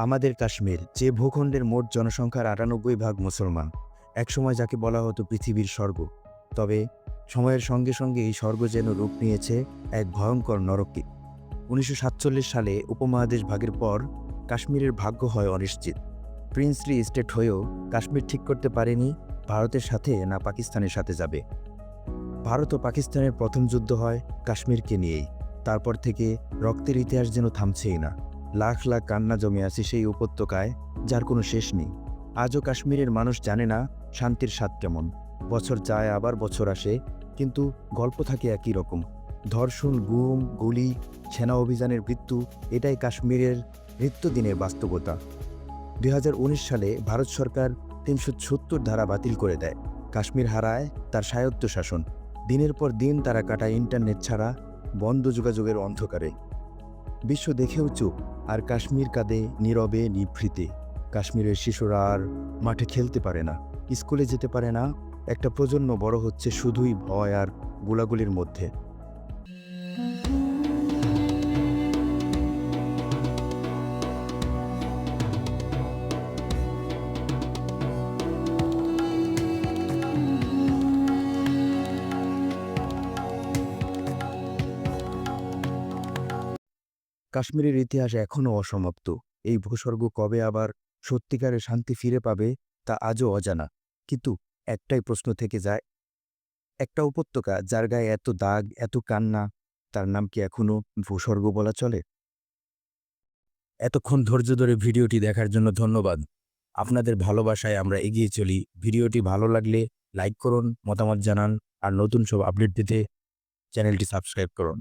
আমাদের কাশ্মীর, যে ভূখণ্ডের মোট জনসংখ্যার ৯৮% মুসলমান, একসময় যাকে বলা হতো পৃথিবীর স্বর্গ। তবে সময়ের সঙ্গে সঙ্গে এই স্বর্গ যেন রূপ নিয়েছে এক ভয়ঙ্কর নরকে। ১৯৪৭ সালে উপমহাদেশ ভাগের পর কাশ্মীরের ভাগ্য হয় অনিশ্চিত। প্রিন্সলি স্টেট হয়েও কাশ্মীর ঠিক করতে পারেনি ভারতের সাথে না পাকিস্তানের সাথে যাবে। ভারত ও পাকিস্তানের প্রথম যুদ্ধ হয় কাশ্মীরকে নিয়েই। তারপর থেকে রক্তের ইতিহাস যেন থামছেই না। লাখ লাখ কান্না জমে আছে সেই উপত্যকায়, যার কোনো শেষ নেই। আজও কাশ্মীরের মানুষ জানে না শান্তির স্বাদ কেমন। বছর যায় আবার বছর আসে, কিন্তু গল্প থাকে একই রকম। ধর্ষণ, গুম, গুলি, সেনা অভিযানের মৃত্যু, এটাই কাশ্মীরের নিত্যদিনের বাস্তবতা। ২০১৯ সালে ভারত সরকার ৩৭০ ধারা বাতিল করে দেয়। কাশ্মীর হারায় তার স্বায়ত্তশাসন। দিনের পর দিন তারা কাটায় ইন্টারনেট ছাড়া, বন্ধ যোগাযোগের অন্ধকারে। বিশ্ব দেখেও চুপ, আর কাশ্মীর কাঁদে নীরবে নিভৃতে। কাশ্মীরের শিশুরা আর মাঠে খেলতে পারে না, স্কুলে যেতে পারে না। একটা প্রজন্ম বড় হচ্ছে শুধুই ভয় আর গোলাগুলির মধ্যে। কাশ্মীরের ইতিহাস এখনও অসমাপ্ত। এই ভূস্বর্গ কবে আবার সত্যিকারের শান্তি ফিরে পাবে তা আজও অজানা। কিন্তু একটাই প্রশ্ন থেকে যায়, একটা উপত্যকা যার গায়ে এত দাগ, এত কান্না, তার নাম কি এখনো ভূস্বর্গ বলা চলে? এতক্ষণ ধৈর্য ধরে ভিডিওটি দেখার জন্য ধন্যবাদ। আপনাদের ভালোবাসায় আমরা এগিয়ে চলি। ভিডিওটি ভালো লাগলে লাইক করুন, মতামত জানান, আর নতুন সব আপডেট দিতে চ্যানেলটি সাবস্ক্রাইব করুন।